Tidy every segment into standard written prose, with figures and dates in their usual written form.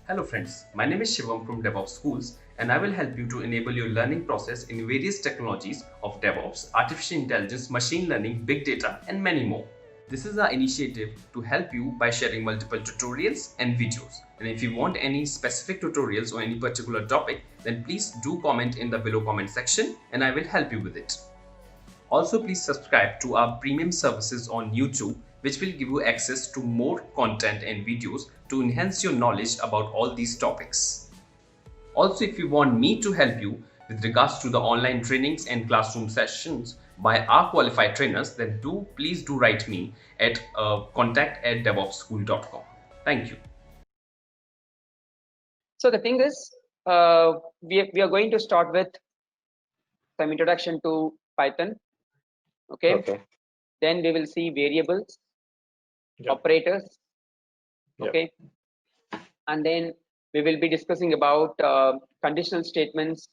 Hello friends, my name is Shivam from DevOps Schools and I will help you to enable your learning process in various technologies of DevOps, artificial intelligence, machine learning, big data and many more. This is our initiative to help you by sharing multiple tutorials and videos. And if you want any specific tutorials or any particular topic, then please do comment in the below comment section and I will help you with it. Also, please subscribe to our premium services on YouTube, which will give you access to more content and videos to enhance your knowledge about all these topics. Also, if you want me to help you with regards to the online trainings and classroom sessions by our qualified trainers, then please do write me at contact@devopsschool.com. Thank you. So the thing is, we are going to start with some introduction to Python. Okay. Then we will see variables, operators. Okay. And then we will be discussing about conditional statements.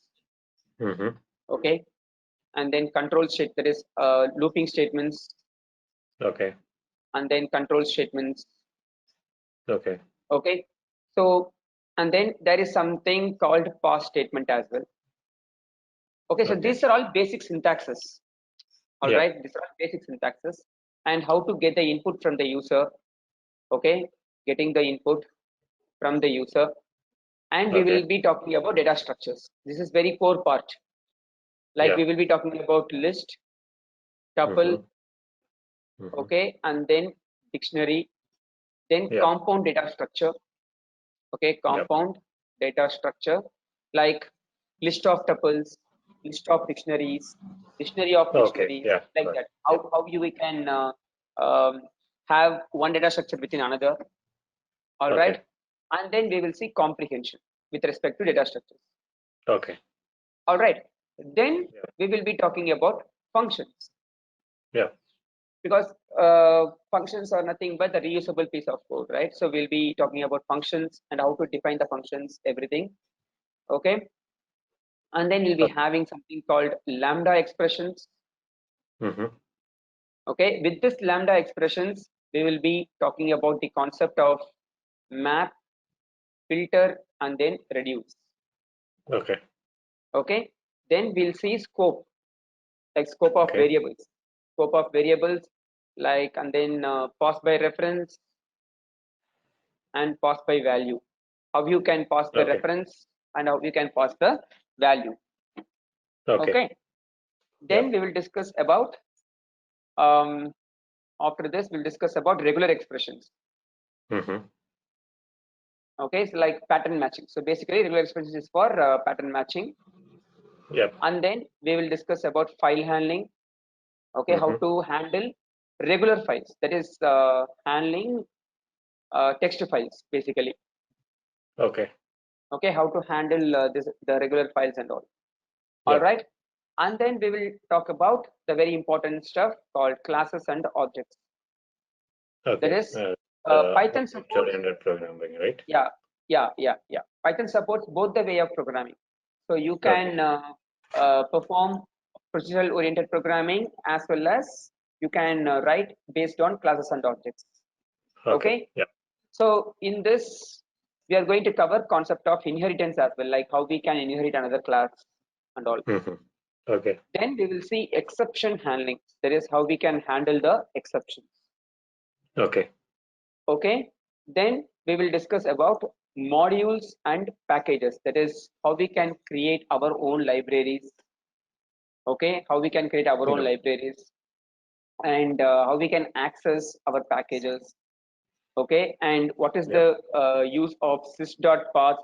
Okay. And then control state, that is looping statements. Okay. And then control statements. Okay. Okay. So, and then there is something called pass statement as well. Okay. So these are all basic syntaxes. All right. These are all basic syntaxes and how to get the input from the user. Okay. Getting the input from the user. And we will be talking about data structures. This is very core part. Like we will be talking about list, tuple, okay, and then dictionary, then compound data structure. Okay, compound data structure, like list of tuples, list of dictionaries, dictionary of dictionaries, like that. How you can have one data structure within another. All right, and then we will see comprehension with respect to data structures. Okay. All right. Then we will be talking about functions. Yeah. Because functions are nothing but the reusable piece of code, right? So we'll be talking about functions and how to define the functions, everything. Okay. And then we'll be having something called Lambda expressions. Okay. With this Lambda expressions, we will be talking about the concept of map, filter, and then reduce. Okay. Okay. Then we'll see scope, like scope of variables. Scope of variables, like, and then pass by reference and pass by value. How you can pass the reference and how you can pass the value. Okay. Then we will discuss about after this we'll discuss about regular expressions. Okay, so like pattern matching. So basically regular expressions is for pattern matching. And then we will discuss about file handling. Okay, how to handle regular files, that is handling text files basically. Okay, how to handle the regular files and all. All right. And then we will talk about the very important stuff called classes and objects. That is Python supports programming, right? Yeah. Python supports both the way of programming. So you can perform procedural oriented programming as well as you can write based on classes and objects. Okay. So in this we are going to cover concept of inheritance as well, like how we can inherit another class and all. Then we will see exception handling, that is how we can handle the exceptions. Okay. Then we will discuss about modules and packages, that is how we can create our own libraries. Okay, how we can create our own libraries and how we can access our packages. Okay, and what is the use of sys.path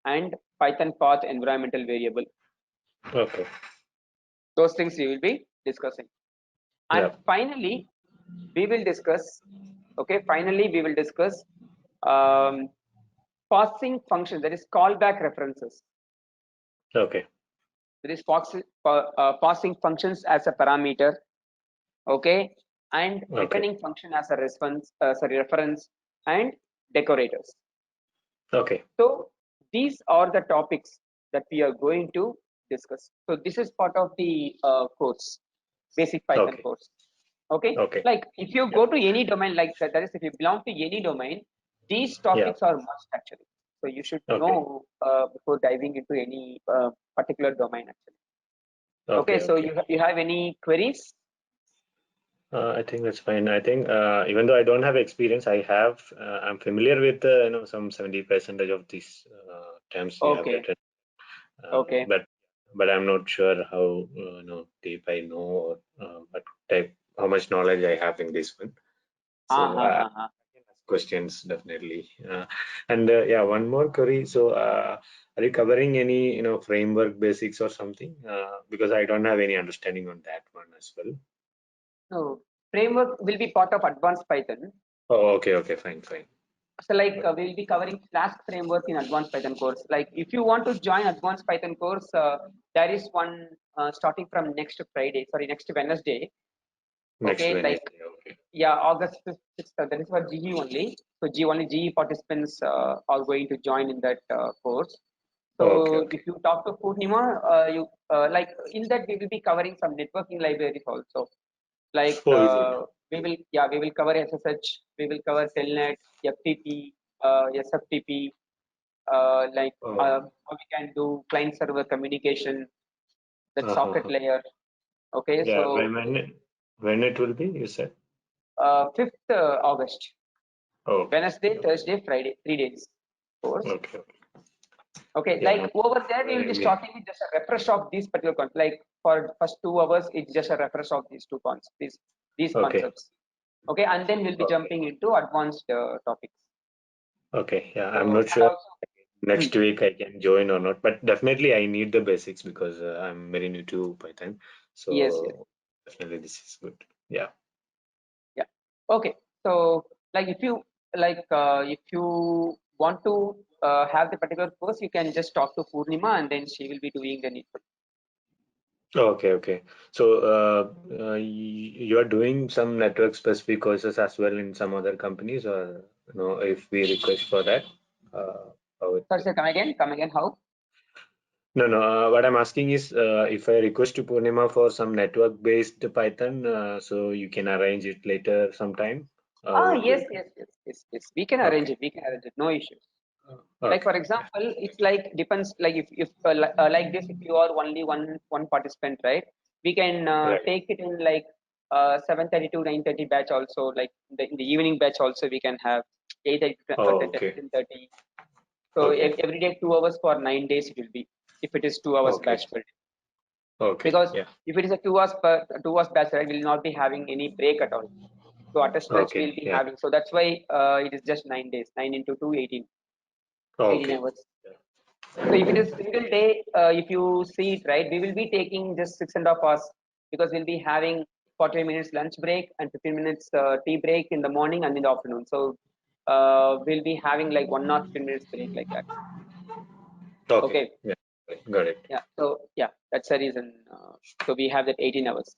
and Python path environmental variable. Those things we will be discussing. And finally we will discuss passing functions, that is callback references. That is passing functions as a parameter. Okay, and returning function as a reference and decorators. So these are the topics that we are going to discuss. So this is part of the course, basic Python course. Okay. Like if you go to any domain, like that is if you belong to any domain, these topics are must actually. So you should Okay. know before diving into any particular domain actually. Okay, so Okay. you have any queries? I think that's fine. I think even though I don't have experience, I'm familiar with some 70% of these terms you have Okay, written. okay. But I'm not sure how deep I know or how much knowledge I have in this one. So questions definitely. And yeah, one more query. So are you covering any framework basics or something? Because I don't have any understanding on that one as well. No, framework will be part of advanced Python. Oh, okay, fine. So like we'll be covering Flask framework in advanced Python course. Like if you want to join advanced Python course, there is one starting from next Wednesday. Next Okay, Wednesday. like Okay. yeah, August 6th. That is for GE only. So only GE participants are going to join in that course. So Okay. if you talk to Purnima, you like in that we will be covering some networking libraries also. Like Oh, is it? we will cover SSH, we will cover Telnet, FTP, SFTP, like Oh, how we can do client server communication, that socket uh-huh. layer. Okay, Yeah, so when it will be, you said? 5th August, Okay. Wednesday, Thursday, Friday, 3 days course. Okay. Okay, Yeah, like no. over there we will be Yeah. starting with just a refresh of these particular concepts. Like for first 2 hours, it's just a refresh of these these Okay. concepts. Okay, and then we'll be Okay. jumping into advanced topics. Okay. Yeah, I'm So not and sure also, next week I can join or not, but definitely I need the basics because I'm very new to Python. yes, So definitely this is good. Yeah. yeah. Okay, so like if you want to have the particular course, you can just talk to Purnima, and then she will be doing the needful. Okay. So you are doing some network specific courses as well in some other companies, or if we request for that, how it Sorry, sir, come again. How? No. What I'm asking is, if I request to Purnima for some network-based Python, so you can arrange it later sometime. How it will be. Yes. We can arrange Okay. it. No issues. Like Okay. for example, it's like depends. Like if like this, if you are only one participant, right? We can Right. take it in like 7:30 to 9:30 batch also. Like in the evening batch also, we can have 8:30 Oh, to okay. 10:30. So Okay. every day 2 hours for 9 days it will be. If it is 2 hours Okay. batch per day, Okay. because Yeah. if it is a 2 hours batch, right, we will not be having any break at all. So at a stretch Okay. we'll be Yeah. having. So that's why it is just 9 days. 9 into 2, 18 Okay. hours. Yeah. So if it is single day, if you see it right, we will be taking just 6.5 hours because we'll be having 40 minutes lunch break and 15 minutes tea break in the morning and in the afternoon. So we'll be having like 1 or 2 minutes break like that. Okay. Okay. Yeah. Got it. Yeah. So yeah, that's the reason. So we have that 18 hours.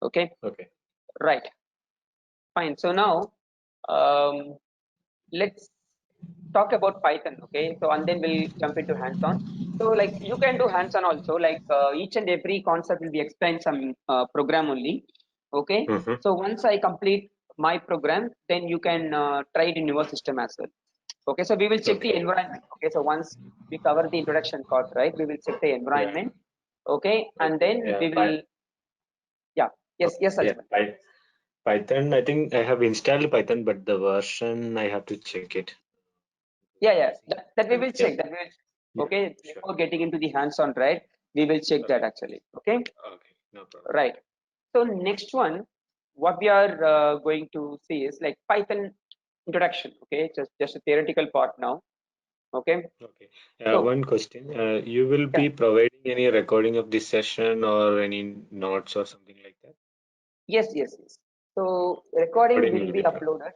Okay. Okay. Right. Fine. So now let's talk about Python. Okay. So and then we'll jump into hands-on. So like you can do hands-on also. Like each and every concept will be explained some program only. Okay. Mm-hmm. So once I complete my program, then you can try it in your system as well. Okay. So we will check the Okay. environment. Okay. So once we cover the introduction part, right, we will check the Yeah. environment. Okay. And Okay. then Yeah. we will, yeah. Yes, Yeah. Ajman. Python, I think I have installed Python, but the version I have to check it. Yeah. That we will Yeah. check. Yeah. Okay. Sure. Before getting into the hands-on, right, we will check that Okay. actually. Okay. Okay. No problem. Right. So next one, what we are going to see is like Python introduction. Okay, just a theoretical part now. Okay. Okay. So One question. You will yeah, be providing any recording of this session or any notes or something like that? yes. So recording Recording will will be be provided. uploaded.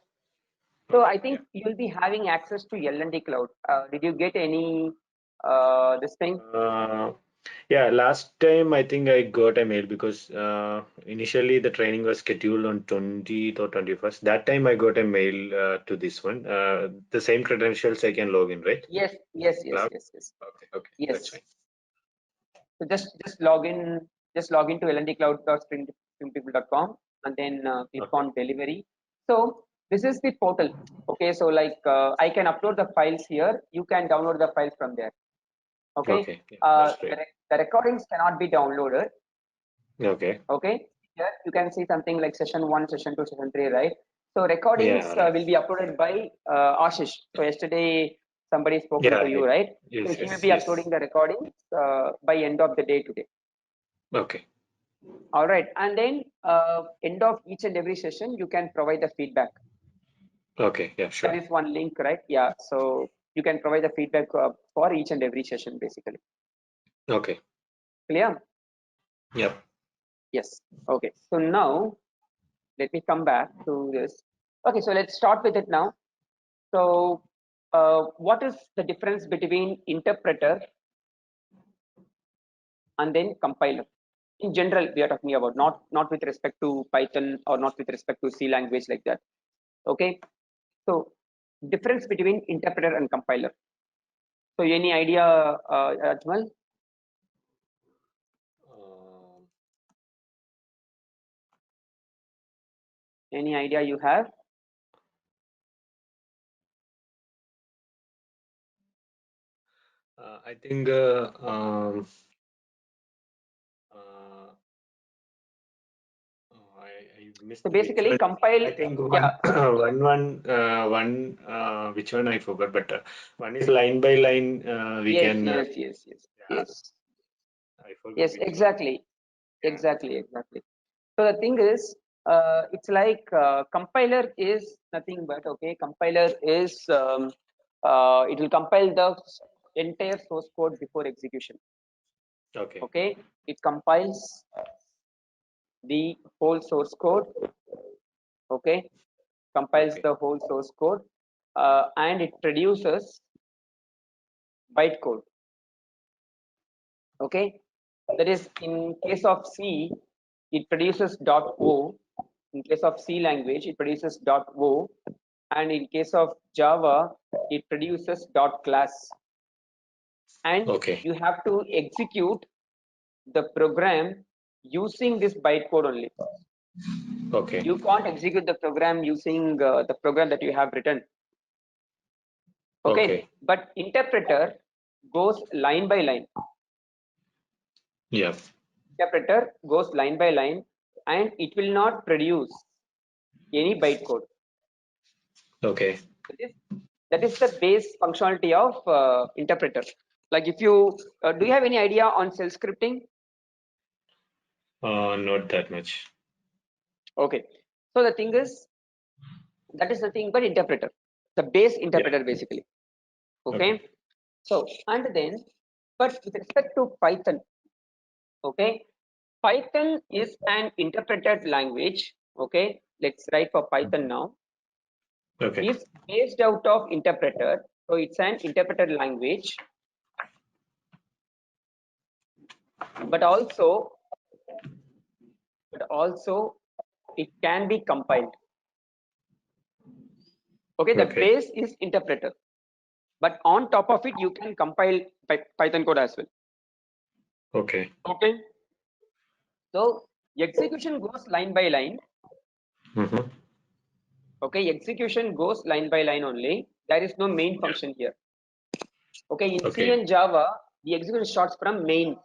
So Okay. I Yeah. think you'll be having access to L&D Cloud. Did you get any this thing? Uh, yeah, last time I think I got a mail because initially the training was scheduled on 20th or 21st. That time I got a mail to this one. The same credentials I can log in, right? Yes. Cloud? Okay, that's Yes. fine. So just log into lndcloud.springpeople.com and then click Okay. on delivery. So this is the portal. Okay, so like I can upload the files here, you can download the files from there. Okay, that's great. the recordings cannot be downloaded. Okay. Okay, here you can see something like session 1, session 2, session 3, right? So recordings will be uploaded by Ashish. So yesterday somebody spoken to you, right? Yes, so he will be uploading the recordings by end of the day today. Okay. All right, and then end of each and every session you can provide the feedback. Okay, yeah, sure. There is one link, right? Yeah, so you can provide the feedback for each and every session basically. Okay. Clear? Yep. Yes. Okay, so now let me come back to this. Okay, so let's start with it now. So what is the difference between interpreter and then compiler? In general, we are talking about, not with respect to Python or not with respect to C language like that. Okay, so difference between interpreter and compiler. So any idea, Ajmal? Any idea you have? I think I missed. So basically, compile. I think Yeah. which one I forgot, but one is line by line. We Yes, can. yes. I forgot. Yes, exactly. Exactly. So the thing is, it's like compiler is nothing but, okay, compiler is it will compile the entire source code before execution. Okay. Okay, it compiles the whole source code. Okay, compiles the whole source code and it produces bytecode. Okay, that is, in case of C, it produces .o. In case of C language, it produces .o, and in case of Java, it produces .class. And you have to execute the program using this bytecode only. Okay. You can't execute the program using the program that you have written. Okay. But interpreter goes line by line. Yeah. Interpreter goes line by line, and it will not produce any bytecode. Okay. That is the base functionality of interpreter. Like if you do you have any idea on shell scripting? Not that much. Okay, so the thing is, that is nothing but interpreter, the base interpreter basically. Okay, so and then, but with respect to Python, okay, Python is an interpreted language. Okay, let's write for Python now. Okay. Is based out of interpreter, so it's an interpreted language, but also it can be compiled. Okay, the base is interpreter, but on top of it you can compile Python code as well. Okay, so execution goes line by line. Okay, execution goes line by line only. There is no main function here. Okay, in C and Java, the execution starts from main.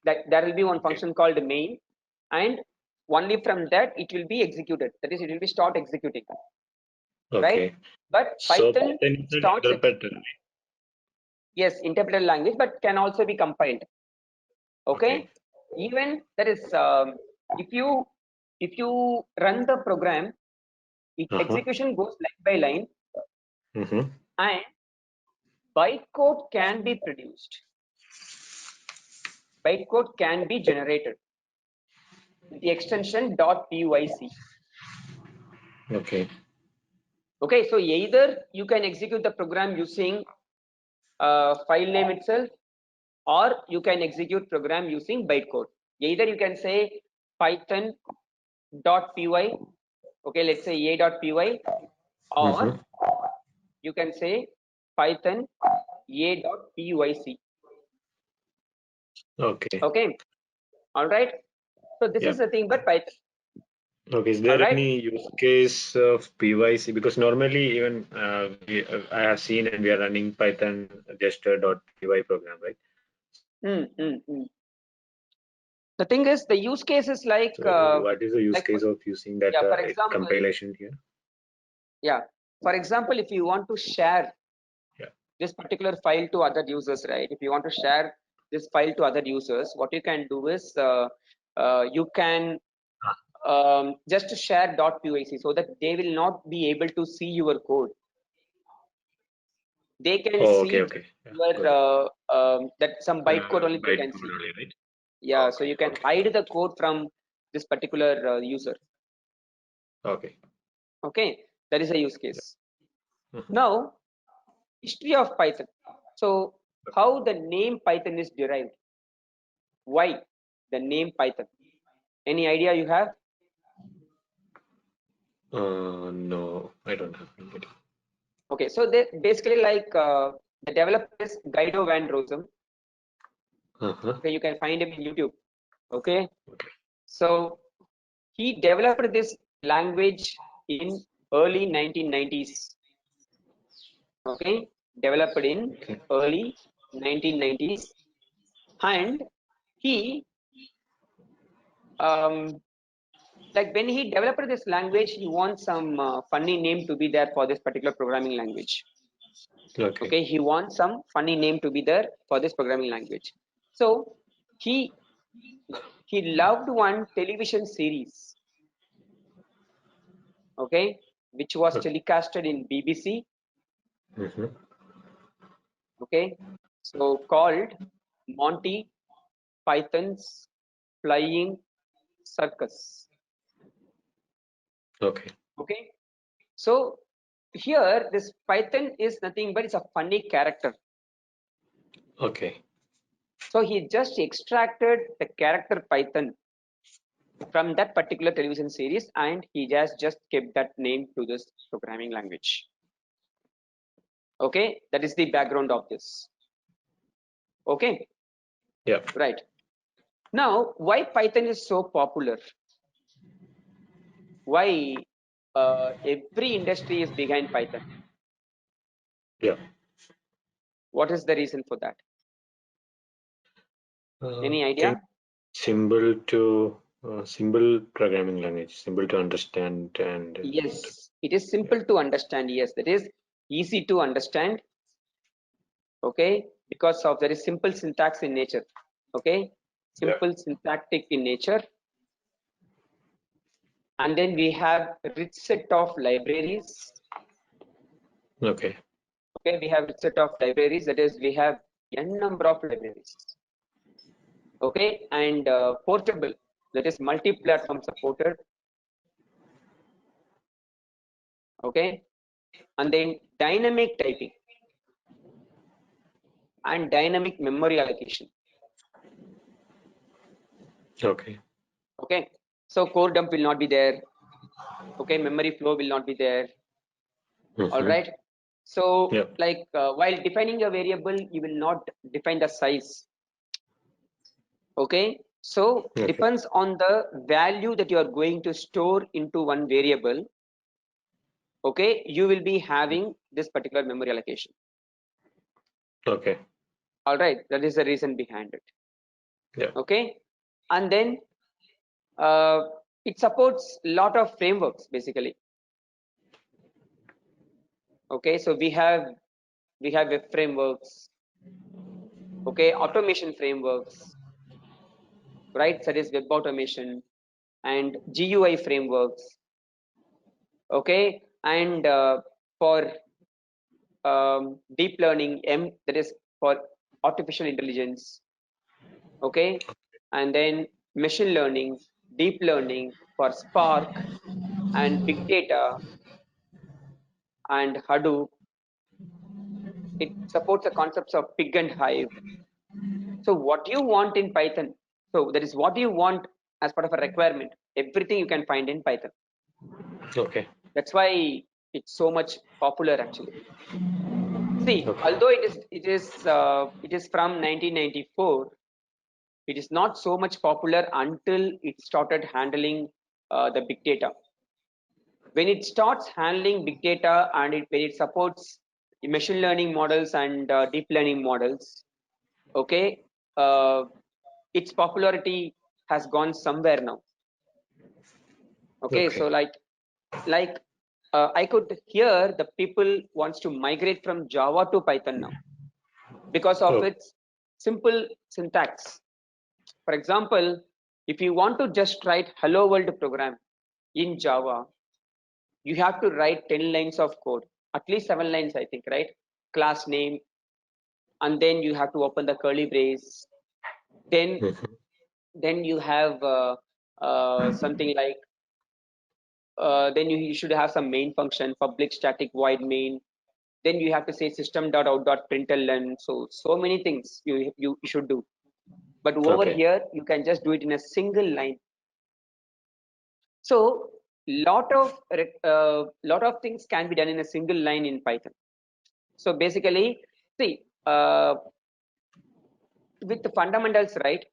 That there will be one function called main, and only from that it will be executed. That is, it will be start executing. Right? But Python starts. Yes, interpreted language, but can also be compiled. Okay, even that is, if you run the program, execution goes line by line, and bytecode can be produced. Bytecode can be generated with the extension .pyc. Okay, so either you can execute the program using file name itself, or you can execute program using bytecode. Either you can say python.py, okay, let's say a.py, or you can say python a.pyc. Okay, all right. So this is the thing, but Python. Okay, is there any use case of PYC? Because normally even I have seen and we are running Python gesture.py program, right? The thing is, the use case is like. So what is the use like case of using that for example, compilation here? Yeah, for example, if you want to share this particular file to other users, right? If you want to share this file to other users, what you can do is you can just share .pyc so that they will not be able to see your code. They can see Okay. your that some bytecode only they can see. Only, right? Yeah, so you can hide the code from this particular user. Okay. Okay, that is a use case. Now, history of Python. So, how the name Python is derived? Why the name Python? Any idea you have? No, I don't have any idea. Okay, so they basically like the developer is Guido van Rossum. Okay, you can find him in YouTube. Okay, so he developed this language in early 1990s. Okay, developed in early 1990s, and he like when he developed this language, he wants some funny name to be there for this particular programming language. Okay, he wants some funny name to be there for this programming language. So he loved one television series, okay, which was telecasted in BBC. Okay, so called Monty Python's Flying Circus. Okay, so here this Python is nothing but it's a funny character. Okay. So he just extracted the character Python from that particular television series and he just kept that name to this programming language. Okay, that is the background of this. Okay. Yeah. Right. Now, why Python is so popular? Why every industry is behind Python? Yeah. What is the reason for that? Any idea? Simple programming language, simple to understand, and yes, it is simple to understand. Yes, that is easy to understand. Okay, because of very simple syntax in nature. Okay, simple syntactic in nature, and then we have a rich set of libraries. Okay, we have a set of libraries, that is we have n number of libraries. Okay, and portable, that is multi-platform supported. Okay, and then dynamic typing and dynamic memory allocation. Okay, so core dump will not be there. Okay, memory flow will not be there. All right, so like while defining a variable, you will not define the size. Okay, so depends on the value that you are going to store into one variable. Okay, you will be having this particular memory allocation. Okay, all right, that is the reason behind it. Yeah. Okay, and then it supports a lot of frameworks basically. Okay, so we have web frameworks. Okay, automation frameworks, right? That is web automation and GUI frameworks. Okay, and for deep learning, that is for artificial intelligence. Okay, and then machine learning, deep learning for Spark and big data and Hadoop. It supports the concepts of pig and hive. So what you want in Python, so that is what you want as part of a requirement, everything you can find in Python. Okay, that's why it's so much popular actually. See, although it is from 1994, it is not so much popular until it started handling the big data. When it starts handling big data and when it supports machine learning models and deep learning models, okay, its popularity has gone somewhere now. Okay, so like I could hear the people wants to migrate from Java to Python now because of its simple syntax. For example, if you want to just write hello world program in Java, you have to write 10 lines of code, at least 7 lines, I think, right? Class name, and then you have to open the curly brace. Then you have something like then you should have some main function, public static void main. Then you have to say system.out.println. So many things you should do. But over here, you can just do it in a single line. So lot of things can be done in a single line in Python. So basically, see, with the fundamentals, right?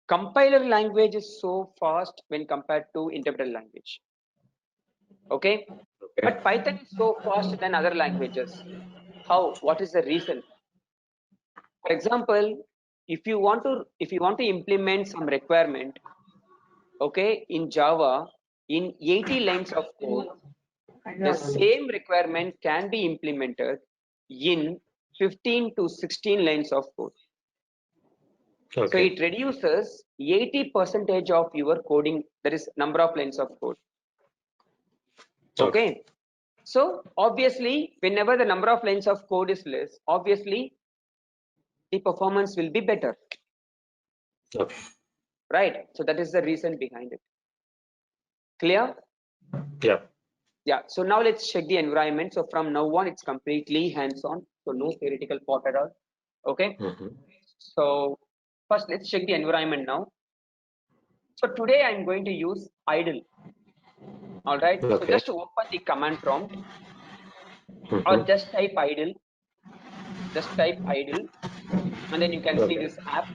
Compiler language is so fast when compared to interpreter language. Okay, but Python is so faster than other languages. How? What is the reason? For example, if you want to implement some requirement, okay, in Java, in 80 lines of code, the same requirement can be implemented in 15 to 16 lines of code. So it reduces 80% of your coding, that is number of lines of code. Okay. So obviously, whenever the number of lines of code is less, obviously the performance will be better. Right. So that is the reason behind it. Clear? Yeah. Yeah. So now let's check the environment. So from now on, it's completely hands-on. So no theoretical part at all. Okay. So first, let's check the environment now. So today I'm going to use idle. All right. So just open the command prompt or just type idle. Just type idle, and then you can see this app.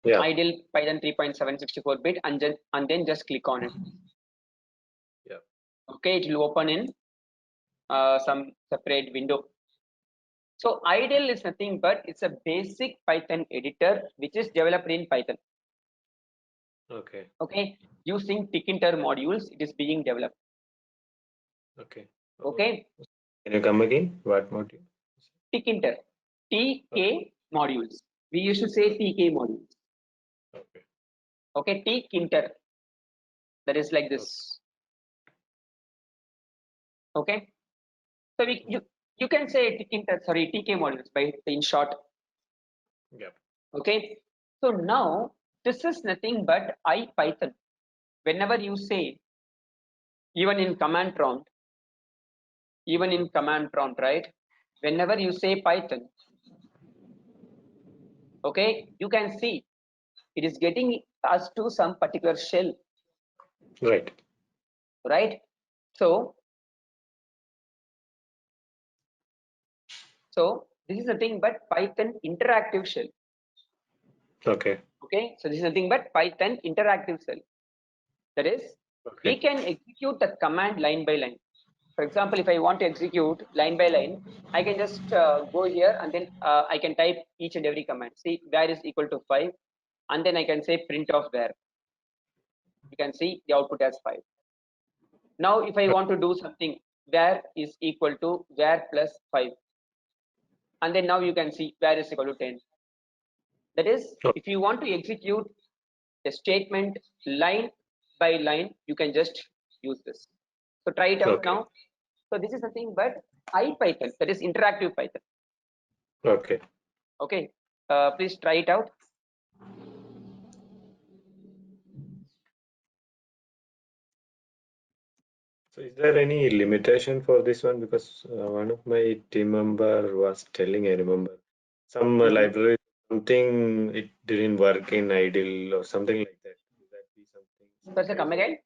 Yeah. Idle Python 3.7 64-bit, and then just click on it. Yeah. Okay, it will open in some separate window. So idle is nothing but it's a basic Python editor which is developed in Python. Okay, using tkinter modules, it is being developed. Okay. Can you come again? What module? Tkinter, TK modules. We used to say TK modules. Okay, tkinter. That is like this. Okay. So you can say TK modules by in short. Yeah. Okay. So now this is nothing but IPython. Whenever you say, even in command prompt, right? Whenever you say Python, okay, you can see it is getting us to some particular shell. Right. Right. So this is nothing but Python interactive shell. Okay. So this is nothing but Python interactive shell. That is, we can execute the command line by line. For example, if I want to execute line by line, I can just go here and then I can type each and every command. See, var is equal to 5, and then I can say print of var. You can see the output as 5. Now, if I want to do something, var is equal to var plus 5, and then now you can see var is equal to 10. That is, if you want to execute a statement line by line, you can just use this. So try it out now. So this is nothing but IPython, that is interactive Python. Okay. Please try it out. So is there any limitation for this one? Because one of my team member was telling, I remember, some library, something it didn't work in idle or something like that. Would that be something? Come again?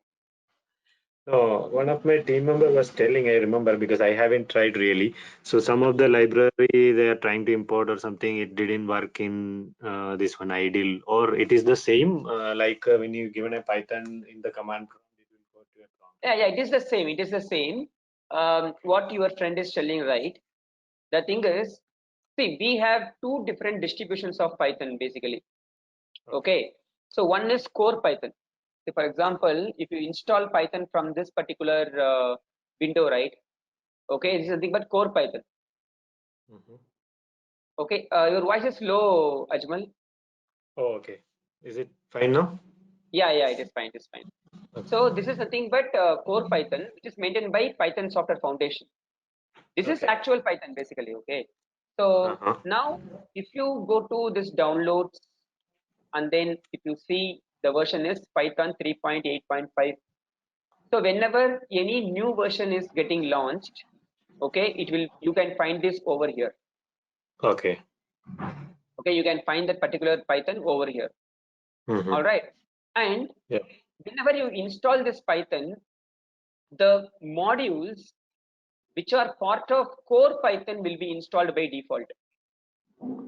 No, one of my team member was telling, I remember because I haven't tried really. So some of the library they are trying to import or something, it didn't work in this one idle, or it is the same like when you given a Python in the command prompt, it will go to a prompt. Yeah, it is the same. It is the same. What your friend is telling, right? The thing is, see, we have two different distributions of Python basically. Okay. So one is core Python. So for example, if you install Python from this particular window, right? Okay, this is nothing but core Python. Okay, your voice is low, Ajmal. Oh, okay. Is it fine now? Yeah, it is fine. It is fine. So this is nothing but core Python, which is maintained by Python Software Foundation. This is Okay. actual Python basically. Okay. So now, if you go to this downloads, and then if you see the version is Python 3.8.5. So whenever any new version is getting launched, okay, you can find this over here. Okay. Okay, you can find that particular Python over here. All right. And whenever you install this Python, the modules which are part of core Python will be installed by default.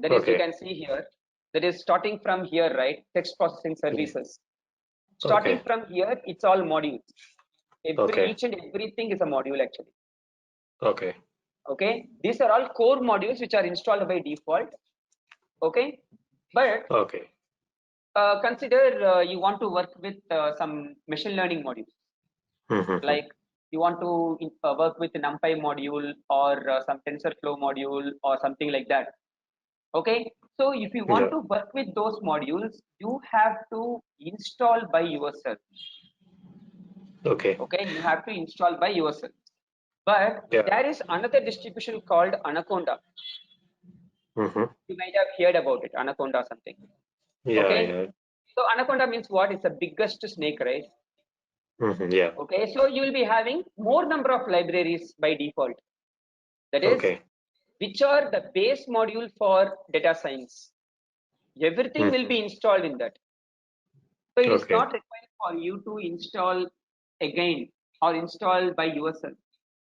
That is, you can see here, that is starting from here, right? Text processing services. Starting from here, it's all modules. Each and everything is a module actually. Okay. These are all core modules which are installed by default. Okay. But consider you want to work with some machine learning modules. Like you want to work with the NumPy module or some TensorFlow module or something like that. Okay. So if you want to work with those modules, you have to install by yourself. Okay. You have to install by yourself. But there is another distribution called Anaconda. You might have heard about it, Anaconda or something. Okay. So Anaconda means what? It's the biggest snake, right? Okay. So you will be having more number of libraries by default. That is, which are the base module for data science. Everything will be installed in that. So it is not required for you to install again or install by yourself.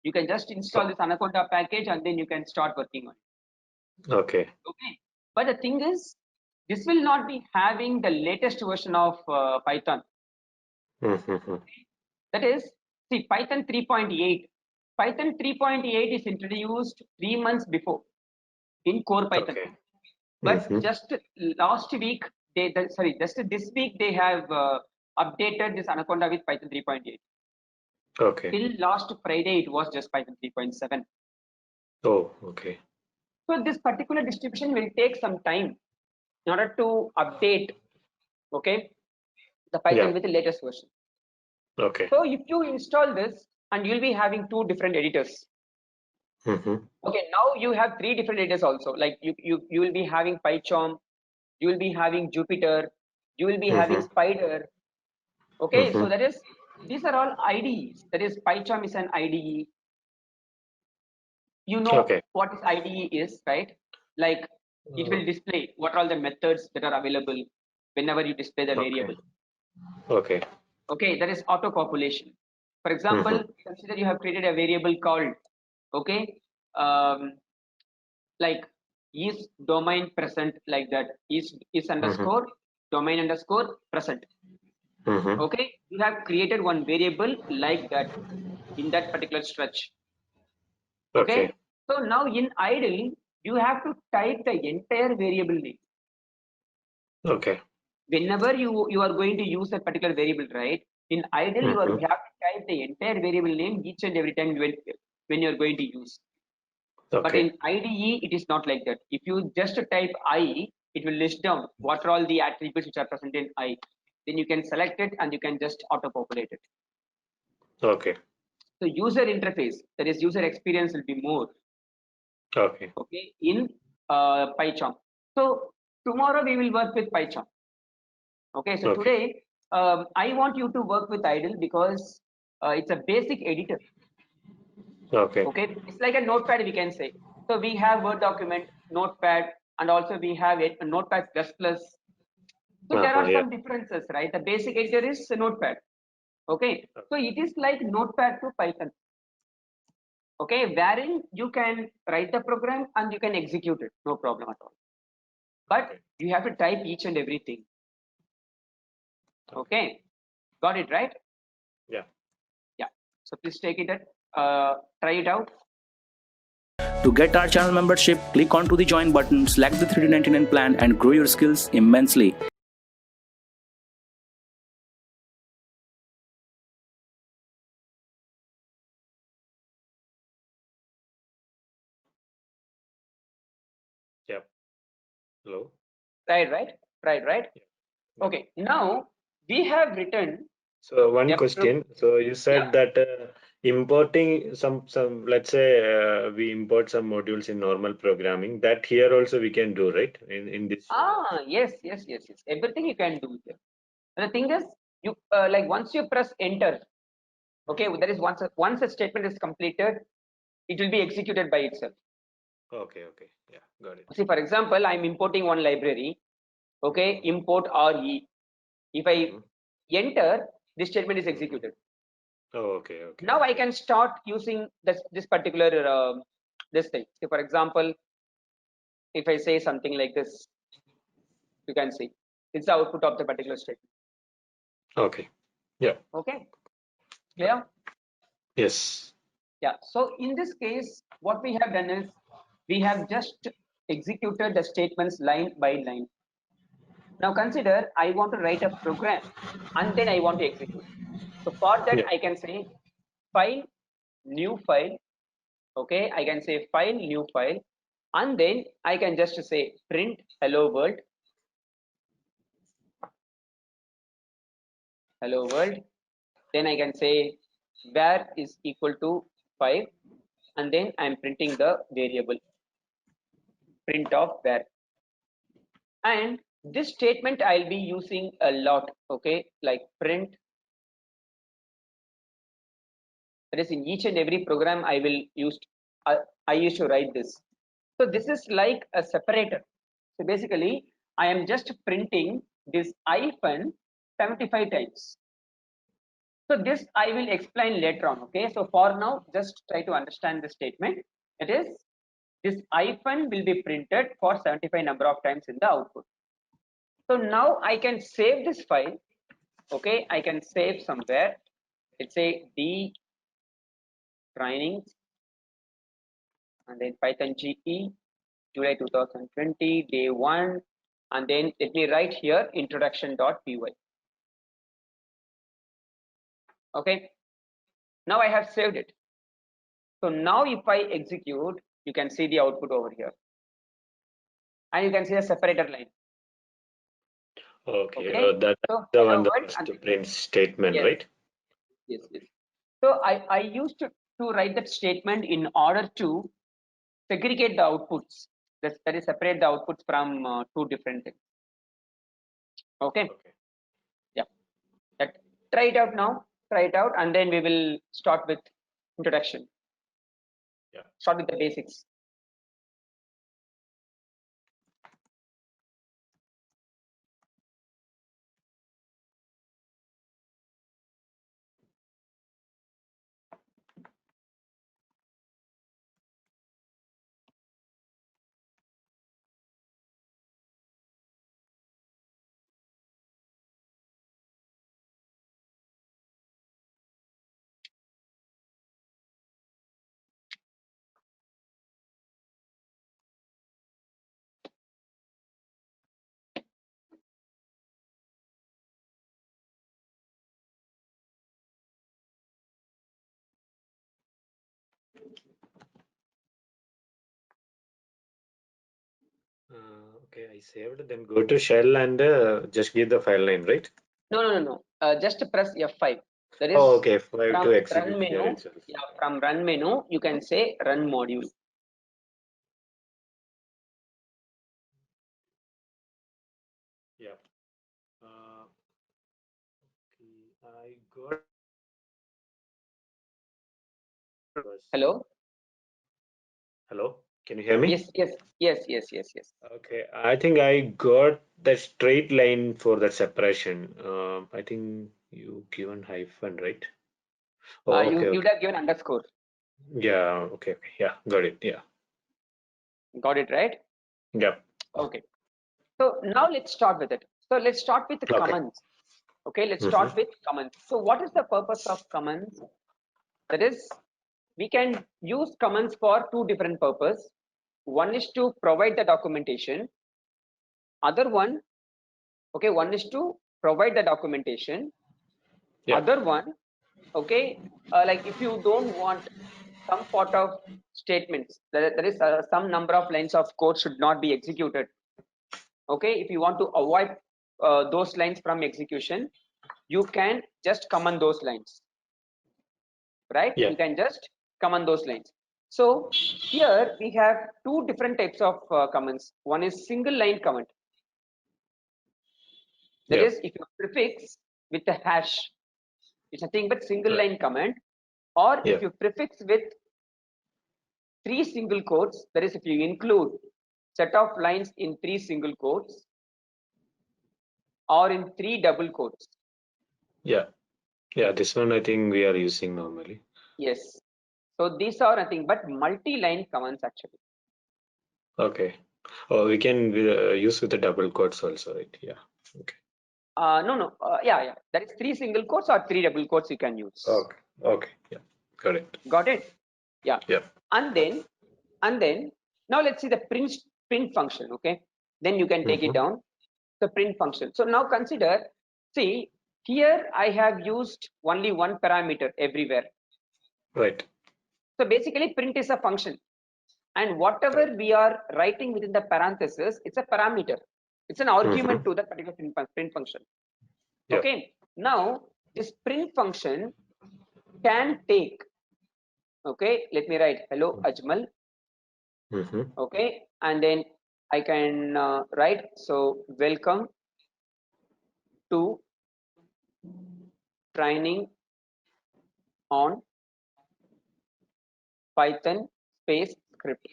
You can just install this Anaconda package and then you can start working on it. Okay. But the thing is, this will not be having the latest version of Python. That is, see, Python 3.8. Python 3.8 is introduced 3 months before in core Python. But just last week, just this week, they have updated this Anaconda with Python 3.8. Till last Friday, it was just Python 3.7. Oh, okay. So this particular distribution will take some time in order to update, the Python with the latest version. So if you install this, and you'll be having two different editors. Okay, now you have three different editors also. Like you will be having PyCharm, you will be having Jupyter, you will be having Spider. Okay, so that is, these are all IDEs. That is, PyCharm is an IDE. You know what is IDE is, right? Like it will display what are all the methods that are available whenever you display the variable. Okay, that is auto population. For example, consider you have created a variable called, like is domain present, like that, is underscore domain underscore present. Okay, you have created one variable like that in that particular stretch. Okay. So now in idle, you have to type the entire variable name. Whenever you are going to use that particular variable, right? In idle, you have to type the entire variable name each and every time when you are going to use. But in IDE, it is not like that. If you just type I, it will list down what are all the attributes which are present in I. Then you can select it and you can just auto-populate it. So user interface, that is user experience, will be more. In PyCharm. So tomorrow we will work with PyCharm. So today I want you to work with idle because it's a basic editor. It's like a notepad, we can say. So we have Word document, notepad, and also we have a notepad plus. So there are some differences, right? The basic editor is a notepad. Okay, so it is like Notepad to Python. Okay, wherein you can write the program and you can execute it, no problem at all. But you have to type each and everything. Okay, got it, right? Yeah. Yeah. So please take it, try it out. To get our channel membership, click onto the join button, select the $399 plan and grow your skills immensely. Yep. Hello. Right. Yeah. Okay, now we have written. So one question. So you said that importing some let's say we import some modules in normal programming, that here also we can do, right? In this. Yes. Everything you can do here. And the thing is, you like once you press enter, okay, there is once a statement is completed, it will be executed by itself. Okay. Yeah, got it. See, for example, I'm importing one library. Okay, import RE. If I enter, this statement is executed. Oh, okay. Now I can start using this particular this thing. So for example, if I say something like this, you can see it's the output of the particular statement. Okay. Yeah. Okay. Clear? Yes. Yeah. So in this case, what we have done is we have just executed the statements line by line. Now consider I want to write a program and then I want to execute. So for that, I can say file, new file. Okay, I can say file, new file, and then I can just say print hello world. Hello world. Then I can say var is equal to 5, and then I'm printing the variable print of var. And this statement I'll be using a lot. Okay, like print. That is in each and every program I will use. I used to write this. So this is like a separator. So basically, I am just printing this hyphen 75 times. So this I will explain later on. Okay. So for now, just try to understand the statement. It is this hyphen will be printed for 75 number of times in the output. So now I can save this file. Okay. I can save somewhere. Let's say D training and then Python GE July 2020 day 1, and then let me write here introduction.py. Okay, now I have saved it. So now if I execute, you can see the output over here, and you can see a separator line. Okay. That's so the one, the first print statement, yes. right? Yes. So I used to write that statement in order to segregate the outputs. That is, separate the outputs from two different things. Okay. Yeah. Try it out now. Try it out, and then we will start with introduction. Yeah. Start with the basics. Okay, I saved. Then go to shell and just give the file name, right? No. Just press F5. That is, okay. F5 from to execute run menu. Yeah, from run menu, you can say run module. Yeah. Okay, I got. Hello. Hello. Can you hear me? Yes. Okay, I think I got the straight line for the separation. I think You given hyphen, right? Oh, you okay. would have given underscore. Yeah. Okay. Yeah. Got it. Yeah. Got it, right? Yeah. Okay. So now let's start with it. So let's start with the comments. Okay, let's start with comments. So what is the purpose of comments? That is, we can use comments for two different purposes. One is to provide the documentation. Other one, okay, one is to provide the documentation. Yeah. Other one, okay, like if you don't want some sort of statements, there is some number of lines of code should not be executed. Okay, if you want to avoid those lines from execution, you can just comment those lines, right? Yeah. You can just comment those lines. So here we have two different types of comments. One is single line comment. That is, if you prefix with a hash, it's nothing but single line comment. Or if you prefix with 3 single quotes, that is, if you include set of lines in 3 single quotes or in 3 double quotes. Yeah. Yeah. This one I think we are using normally. Yes. So these are nothing but multi-line comments actually. Okay. Oh, we can use with the double quotes also, right? Yeah. Okay. No. Yeah. That is 3 single quotes or 3 double quotes you can use. Okay. Okay. Yeah. Got it. Got it? Yeah. Yeah. And then now let's see the print function. Okay. Then you can take it down. The print function. So now consider, see here I have used only one parameter everywhere. Right. So basically print is a function, and whatever we are writing within the parenthesis, it's a parameter. It's an argument to that particular print function. Yeah. Okay. Now this print function can take. Okay. Let me write hello Ajmal. Okay, and then I can write so welcome to training on Python space script.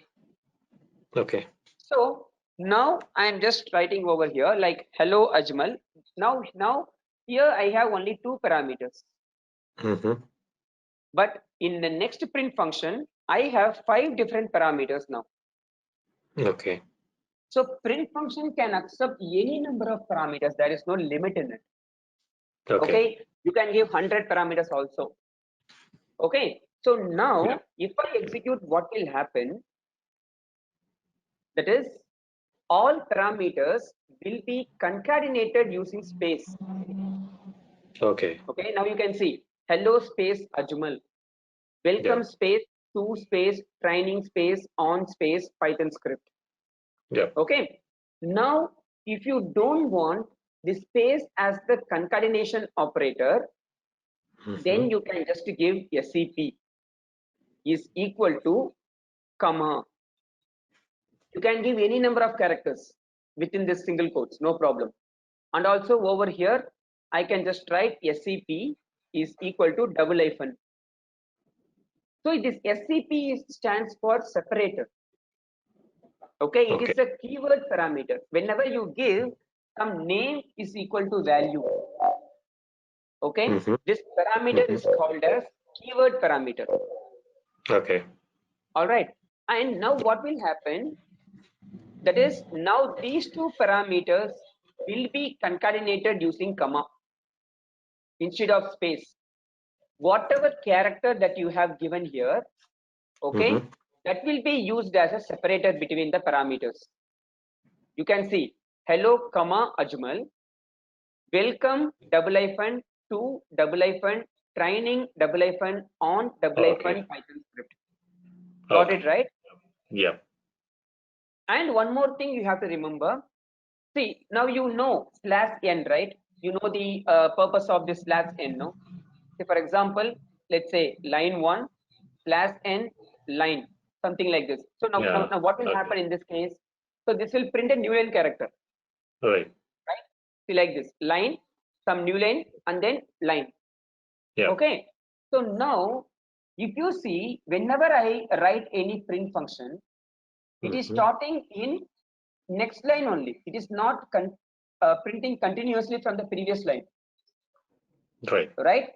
Okay. So now I am just writing over here like hello Ajmal. Now here I have only 2 parameters. But in the next print function, I have 5 different parameters now. Okay. So print function can accept any number of parameters. There is no limit in it. Okay. You can give 100 parameters also. Okay. So now if I execute, what will happen? That is, all parameters will be concatenated using space. Okay. Okay. Now you can see hello space Ajmal, welcome space to space training space on space Python script. Yeah. Okay. Now, if you don't want the space as the concatenation operator, then you can just give SCP is equal to comma. You can give any number of characters within this single quotes, no problem. And also over here, I can just write SCP is equal to double hyphen. So this SCP stands for separator. Okay, it is a keyword parameter. Whenever you give some name is equal to value. Okay, this parameter is called as keyword parameter. Okay. All right, and now what will happen? That is, now these 2 parameters will be concatenated using comma instead of space. Whatever character that you have given here, okay, that will be used as a separator between the parameters. You can see hello comma Ajmal, welcome double hyphen to double hyphen training double hyphen on double hyphen Python script. Got it, right? Yeah. And one more thing you have to remember. See, now you know /n, right? You know the purpose of this /n, no? Say for example, let's say line 1 /n line, something like this. So now what will happen in this case? So this will print a new line character. Right. See, like this line, some new line, and then line. Yeah. Okay. So now, if you see, whenever I write any print function, it is starting in next line only. It is not printing continuously from the previous line. Right.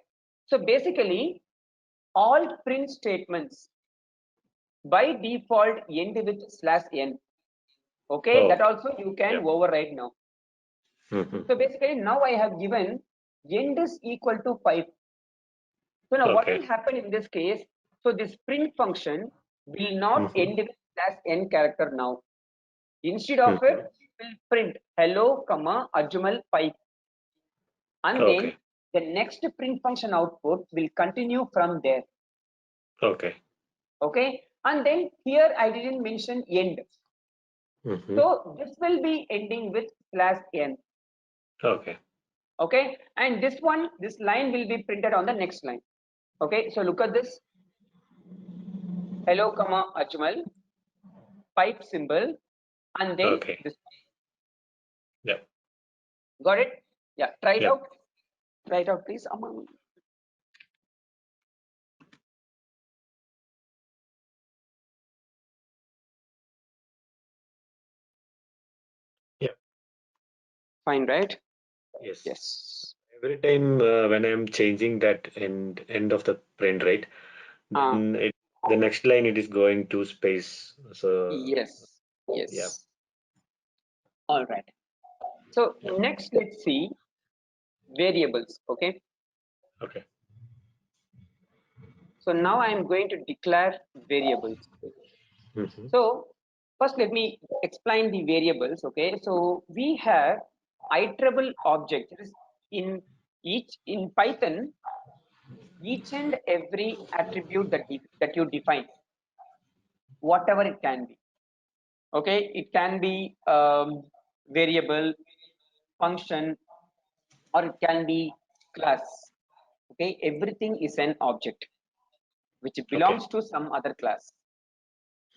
So basically, all print statements by default end with /n. Okay, that also you can override now. So basically, now I have given end is equal to 5. So now what will happen in this case? So this print function will not end with /n character now. Instead of it, it will print hello, Ajmal 5. And then the next print function output will continue from there. Okay. And then here I didn't mention end. So this will be ending with /n. Okay. And this line will be printed on the next line. Okay. So look at this. Hello, Ajmal, pipe symbol, and then this. Got it? Yeah. Try it out. Try it out, please. Fine, right? Yes. Every time when I'm changing that end of the print, right? Then the next line it is going to space. So yes. All right. So next, let's see variables. Okay. So now I am going to declare variables. So first, let me explain the variables. Okay. So we have iterable objects in Python. Each and every attribute that you define, whatever it can be. Okay, it can be variable, function, or it can be class. Okay, everything is an object which belongs to some other class.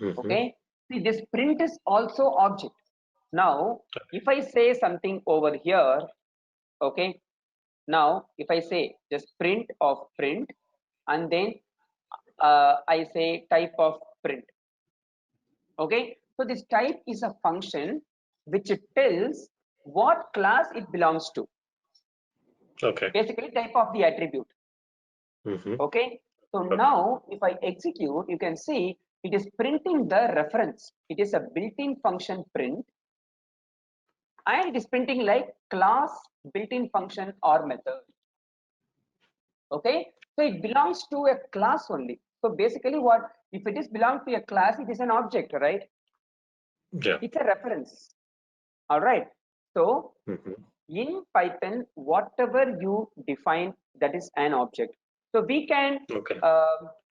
Okay, see, this print is also object. Now if I say something over here, okay, now if I say just print of print, and then I say type of print. Okay, so this type is a function which tells what class it belongs to. Basically type of the attribute. Okay, so now if I execute, you can see it is printing the reference. It is a built-in function print, and it is printing like class, built-in function, or method. Okay, so it belongs to a class only. So basically, what if it is belongs to a class? It is an object, right? It's a reference. All right. So in Python, whatever you define, that is an object. So we can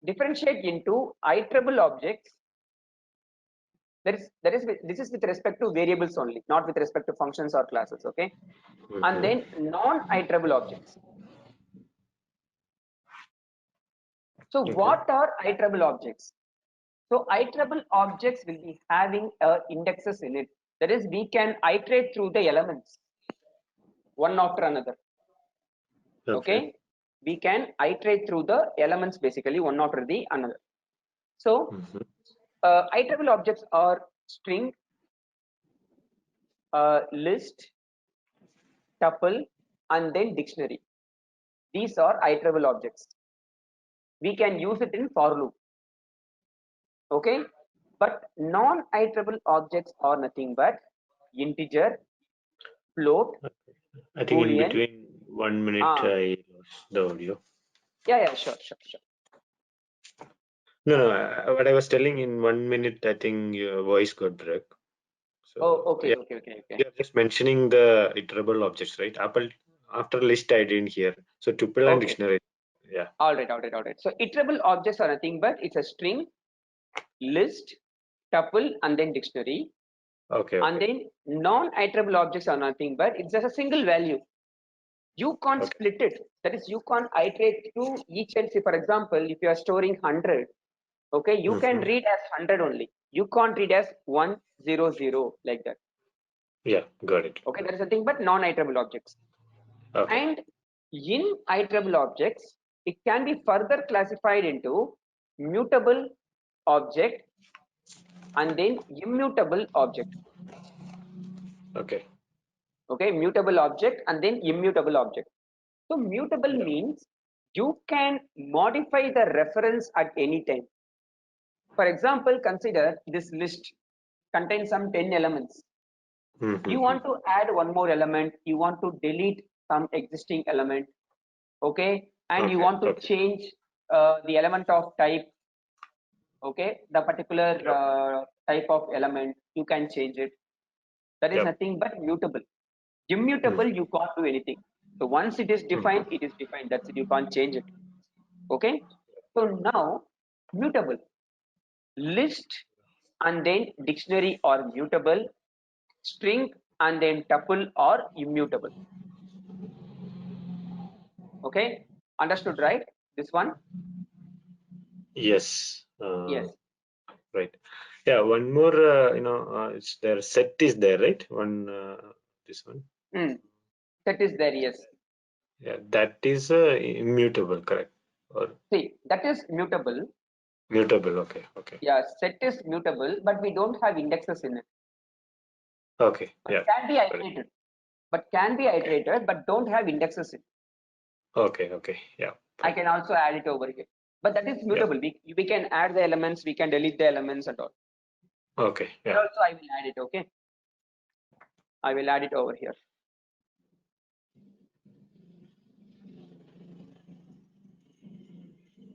differentiate into iterable objects. This is with respect to variables only, not with respect to functions or classes. Okay, and then non-iterable objects. So what are iterable objects? So iterable objects will be having indexes in it. That is, we can iterate through the elements one after another. Okay, we can iterate through the elements basically one after the another. So iterable objects are string, list, tuple, and then dictionary. These are iterable objects. We can use it in for loop. Okay, but non-iterable objects are nothing but integer, float. I think Boolean. In between 1 minute I lost the audio. Yeah, sure. No, what I was telling, in 1 minute I think your voice got broke. So, okay. You're just mentioning the iterable objects, right? After list I didn't hear. So tuple and dictionary. Yeah. All right. So iterable objects are nothing but it's a string, list, tuple, and then dictionary. And then non-iterable objects are nothing but it's just a single value. You can't split it. That is, you can't iterate to each and say, for example, if you are storing 100, okay, you can read as 100 only. You can't read as 100 like that. Yeah, got it. Okay, that is nothing but non-iterable objects. And in iterable objects, it can be further classified into mutable object and then immutable object. Okay, mutable object and then immutable object. So mutable means you can modify the reference at any time. For example, consider this list contains some 10 elements. You want to add one more element, you want to delete some existing element, okay, and you want to change the element of type, okay, the particular type of element, you can change it. That is nothing but mutable. Immutable, you can't do anything. So once it is defined, it is defined. That's it. You can't change it. Okay. So now mutable, list and then dictionary are mutable, string and then tuple are immutable. Okay. Understood, right? This one. Yes. Yes. Right. Yeah. One more. It's there. Set is there, right? This one. Set is there. Yes. Yeah. That is immutable, correct? Or see, that is mutable. Mutable. Okay. Okay. Yeah. Set is mutable, but we don't have indexes in it. Okay. But yeah. can be iterated. But can be iterated, but don't have indexes in it. Okay. Okay. Yeah. I can also add it over here. But that is mutable. We can add the elements, we can delete the elements and all. Okay. Yeah. Also, I will add it. Okay. I will add it over here.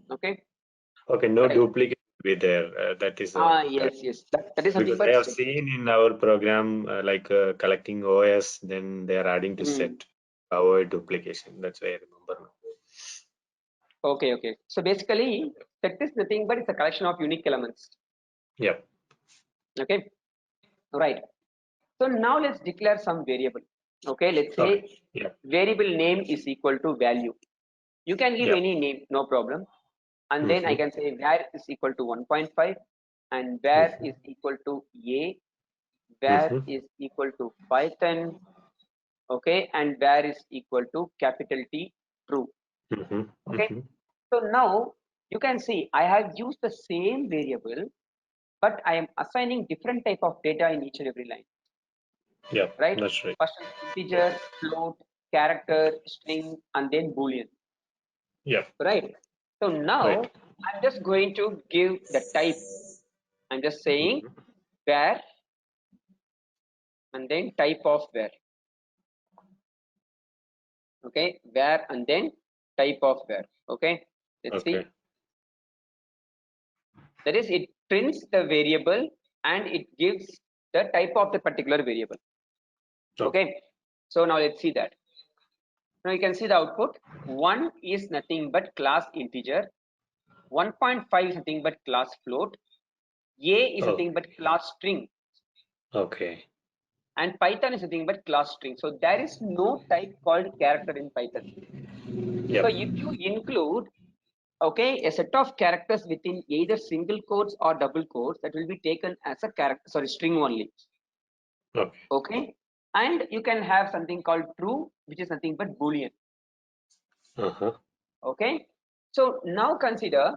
Okay. Okay. No duplicate will be there. That is. Yes. That is something. Because I have seen in our program collecting OS, then they are adding to set, avoid duplication. That's why I remember now. Okay. So basically, set is nothing but it's a collection of unique elements. Yeah. Okay. Right. So now let's declare some variable. Okay. Let's say variable name is equal to value. You can give any name, no problem. And then I can say var is equal to 1.5 and var is equal to a, var is equal to Python, okay, and var is equal to capital T, true. Okay. So now you can see I have used the same variable, but I am assigning different type of data in each and every line. Yeah, right? that's right. First integer, float, character, string, and then boolean. Yeah. Right. So now I'm just going to give the type. I'm just saying var and then type of var. Okay, var and then type of var. Okay, let's see. That is, it prints the variable and it gives the type of the particular variable. Okay, so now let's see that. Now you can see the output. 1 is nothing but class integer. 1.5 is nothing but class float. A is nothing but class string. Okay. And Python is nothing but class string. So there is no type called character in Python. Yep. So if you include a set of characters within either single quotes or double quotes, that will be taken as a character, string only. Okay. And you can have something called true, which is nothing but boolean. Okay. So now consider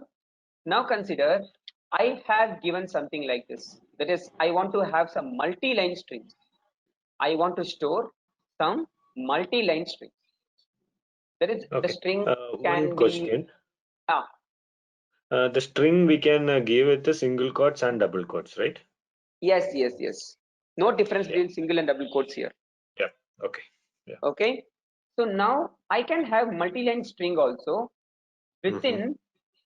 I have given something like this. That is, I want to have some multi-line strings. I want to store some multi-line strings. That is, the string can one question. be the string we can give it the single quotes and double quotes, right? Yes. No difference between single and double quotes here. Yeah. Okay. Yeah. Okay. So now I can have multi-line string also within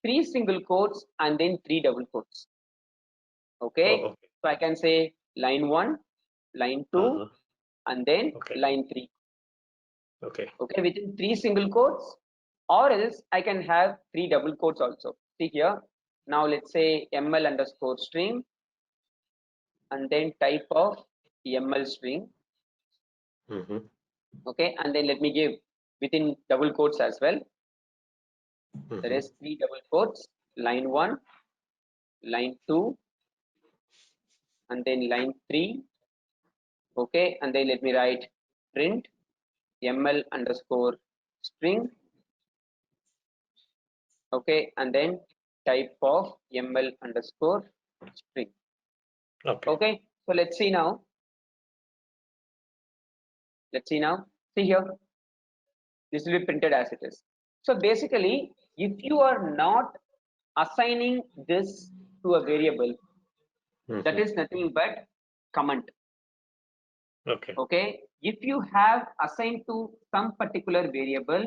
3 single quotes and then 3 double quotes. Okay. So I can say line 1, line 2, and then line 3. Okay, within 3 single quotes, or else I can have 3 double quotes also. See here. Now let's say ml underscore string and then type of ml string. Okay, and then let me give within double quotes as well. There is 3 double quotes, line 1, line 2, and then line 3. Okay, and then let me write print ml underscore string. Okay, and then type of ml underscore string. Okay, so let's see now. See here. this will be printed as it is. So basically, if you are not assigning this to a variable, that is nothing but comment. Okay. Okay, if you have assigned to some particular variable,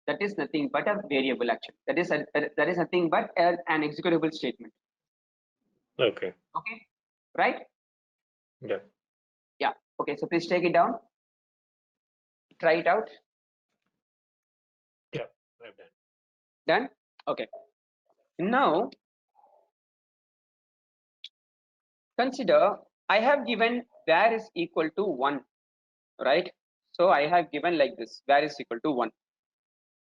that is nothing but a variable action. That is nothing but an executable statement. Okay. Okay, right? Yeah. Yeah. Okay, so please take it down. Try it out. Yeah, I've done. Done? Okay. Now consider I have given var is equal to 1, right? So I have given like this, var is equal to 1.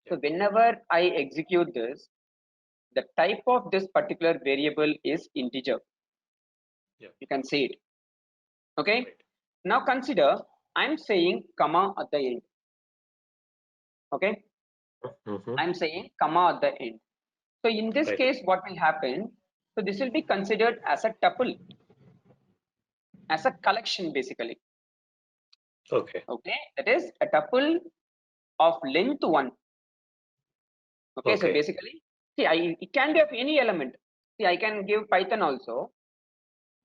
So whenever I execute this, the type of this particular variable is integer. Yeah. You can see it. Okay. Right. Now consider I'm saying comma at the end. Okay. I'm saying comma at the end. So in this Right. case, what will happen? So this will be considered as a tuple, as a collection basically. Okay. Okay, that is a tuple of length 1. Okay, so basically, see, it can be of any element. See, I can give Python also.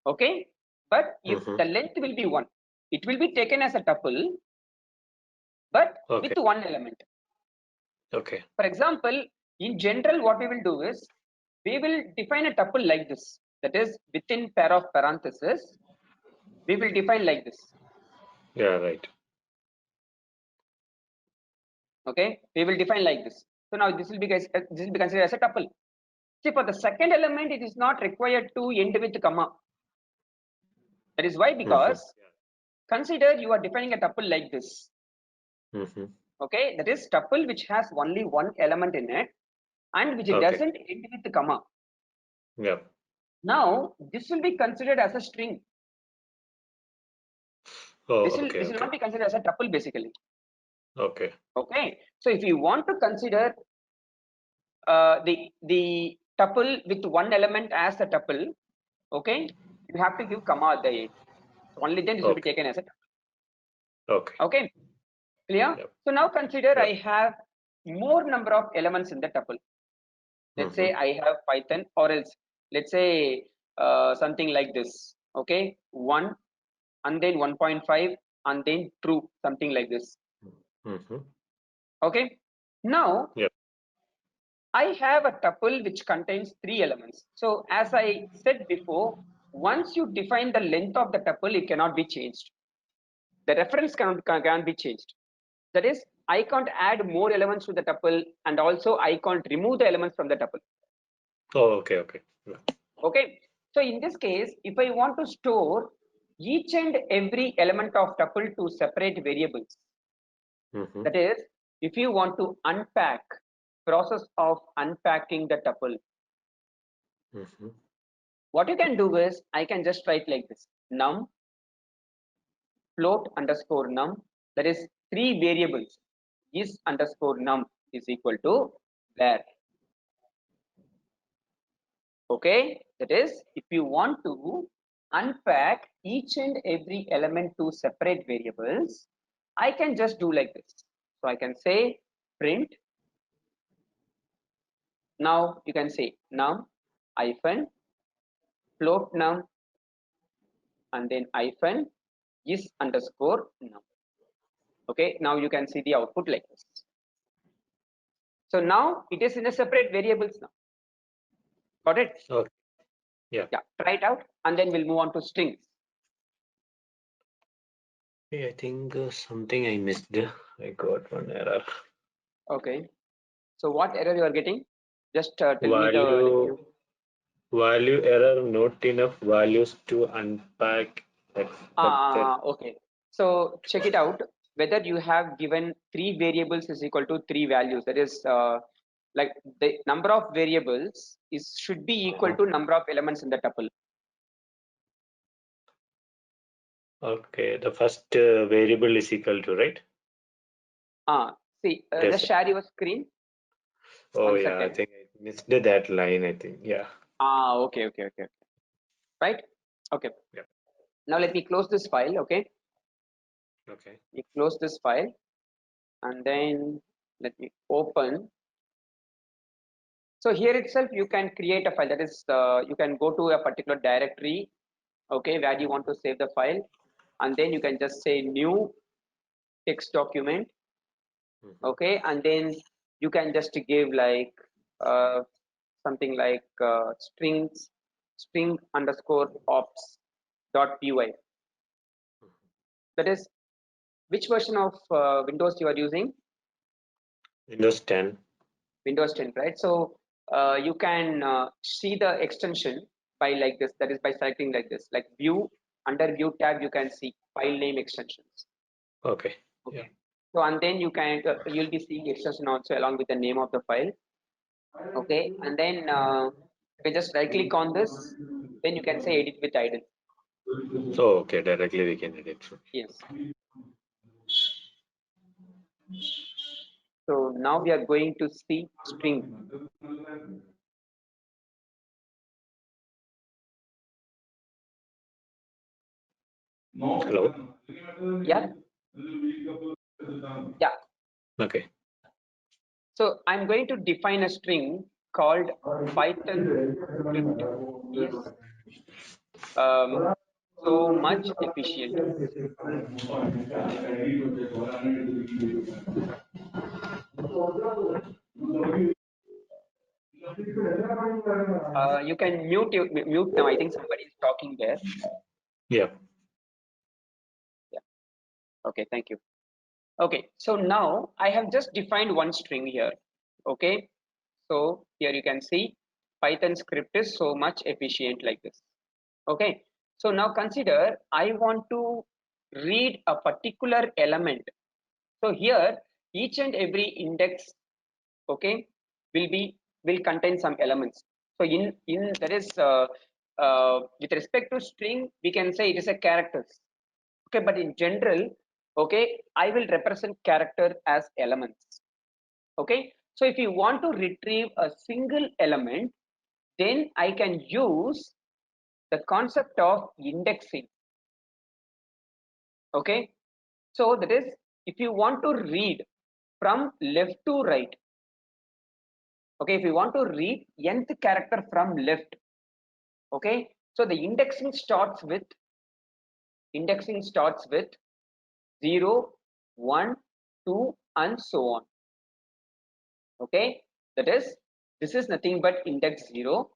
Okay, but if the length will be 1, it will be taken as a tuple, but with one element. Okay. For example, in general, what we will do is we will define a tuple like this. That is within pair of parentheses, we will define like this. Yeah, right. Okay, we will define like this. So now this will be considered as a tuple. See, for the second element, it is not required to end with comma. That is why, because consider you are defining a tuple like this. Okay, that is tuple which has only one element in it and which doesn't end with the comma. Yeah. Now this will be considered as a string. This will not be considered as a tuple basically. Okay. Okay, so if you want to consider the tuple with one element as a tuple, okay, you have to give comma at the end. Only then this will be taken as a tuple. Okay. Okay, clear? Yep. So now consider Yep. I have more number of elements in the tuple. Let's say I have Python, or else let's say something like this. Okay, 1 and then 1.5 and then true, something like this. Okay, now I have a tuple which contains 3 elements. So as I said before, once you define the length of the tuple, it cannot be changed. The reference can't be changed. That is, I can't add more elements to the tuple, and also I can't remove the elements from the tuple. Oh, okay. Yeah. Okay, so in this case, if I want to store each and every element of tuple to separate variables, that is, if you want to unpack, process of unpacking the tuple, what you can do is I can just write like this: num float underscore num, that is 3 variables, is underscore num is equal to var. Okay, that is, if you want to unpack each and every element to separate variables, I can just do like this. So I can say print. Now you can say num hyphen float num and then hyphen is underscore num. Okay, now you can see the output like this. So now it is in a separate variables now. Got it? Okay. Yeah. Try it out and then we'll move on to strings. I think something I missed. I got one error. Okay. So what error you are getting? Just tell me the value error, not enough values to unpack expected. Okay. So check it out whether you have given 3 variables is equal to 3 values. That is like the number of variables should be equal to number of elements in the tuple. Okay, the first variable is equal to, right? See, Yes. just share your screen. Oh, 1 yeah, second. I think I missed that line, I think. Yeah. Okay. Right? Okay. Yeah. Now let me close this file, okay? Okay. You close this file and then let me open. So here itself you can create a file, that is you can go to a particular directory, okay, where you want to save the file, and then you can just say new text document, okay, and then you can just give like something like string underscore ops dot py. That is, which version of Windows you are using? Windows 10. Windows 10, right? So you can see the extension by like this, that is by selecting like this, like view, under view tab you can see file name extensions. Okay. Okay. Yeah. So and then you can you'll be seeing extension also along with the name of the file. Okay, and then you can just right click on this, then you can say edit with idle. So okay, directly we can edit. Yes. So now we are going to see string. Hello. Yeah. Yeah. Okay. So I'm going to define a string called Python script is so much efficient. You can mute now. I think somebody is talking there. Yeah. Yeah. Okay. Thank you. Okay. So now I have just defined one string here. Okay. So here you can see Python script is so much efficient like this. Okay. So now consider I want to read a particular element. So here each and every index, okay, will contain some elements. So in that is with respect to string we can say it is a characters. Okay, but in general, okay, I will represent character as elements. Okay, so if you want to retrieve a single element, then I can use the concept of indexing. Okay, so that is, if you want to read from left to right, okay, if you want to read nth character from left, okay, so the indexing starts with 0, 1, 2 and so on. Okay, that is, this is nothing but index 0,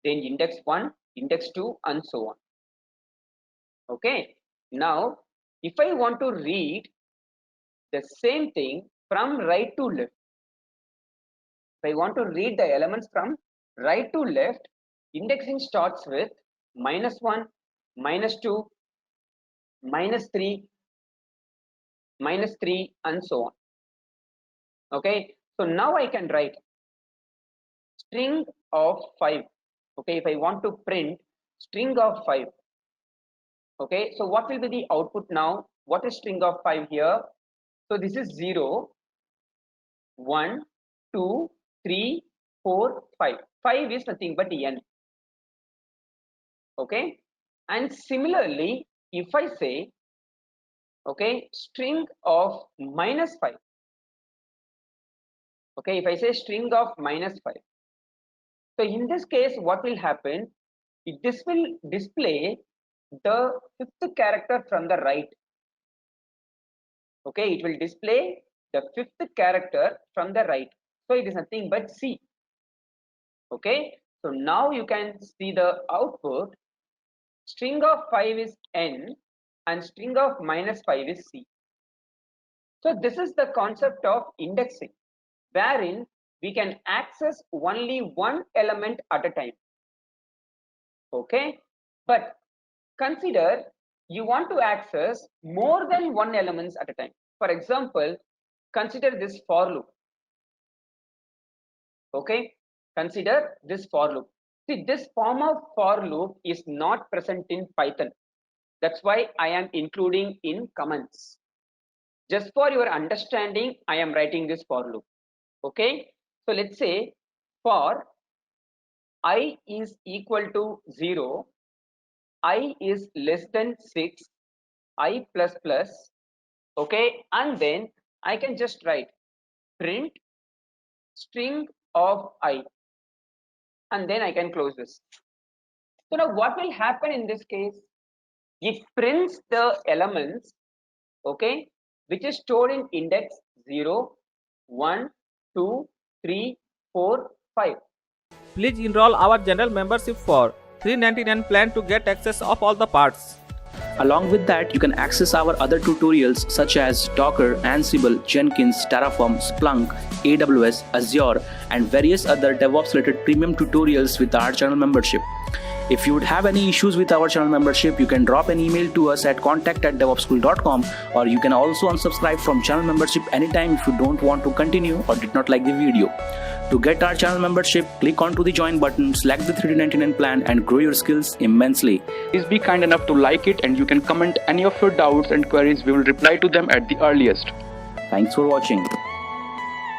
then index 1, index 2 and so on. Okay, now if I want to read the same thing from right to left, if I want to read the elements from right to left, indexing starts with -1, -2, -3, -3 and so on. Okay, so now I can write string of 5. Okay, if I want to print string of 5, okay, so what will be the output now? What is string of 5 here? So this is 0, 1, 2, 3, 4, 5. 5 is nothing but n. Okay, and similarly if I say, okay, string of -5, okay, if I say string of -5, so in this case what will happen, this will display the 5th character from the right. Okay, it will display the 5th character from the right, so it is nothing but C. Okay, so now you can see the output, string of 5 is N and string of -5 is C. So this is the concept of indexing, wherein we can access only one element at a time. Okay, but consider you want to access more than one elements at a time. For example, consider this for loop. Okay, consider this for loop. See, this form of for loop is not present in Python. That's why I am including in comments. Just for your understanding, I am writing this for loop. Okay, so let's say for I is equal to 0, I is less than 6, I plus plus, okay, and then I can just write print string of I, and then I can close this. So now what will happen in this case? It prints the elements, okay, which is stored in index 0, 1, 2, 3, 4, 5. Please enroll our general membership for $3.99 plan to get access of all the parts. Along with that, you can access our other tutorials such as Docker, Ansible, Jenkins, Terraform, Splunk, AWS, Azure, and various other DevOps related premium tutorials with our channel membership. If you would have any issues with our channel membership, you can drop an email to us at contact@devopsschool.com, or you can also unsubscribe from channel membership anytime if you don't want to continue or did not like the video. To get our channel membership, click onto the join button, select the $3.99 plan, and grow your skills immensely. Please be kind enough to like it, and you can comment any of your doubts and queries. We will reply to them at the earliest. Thanks for watching.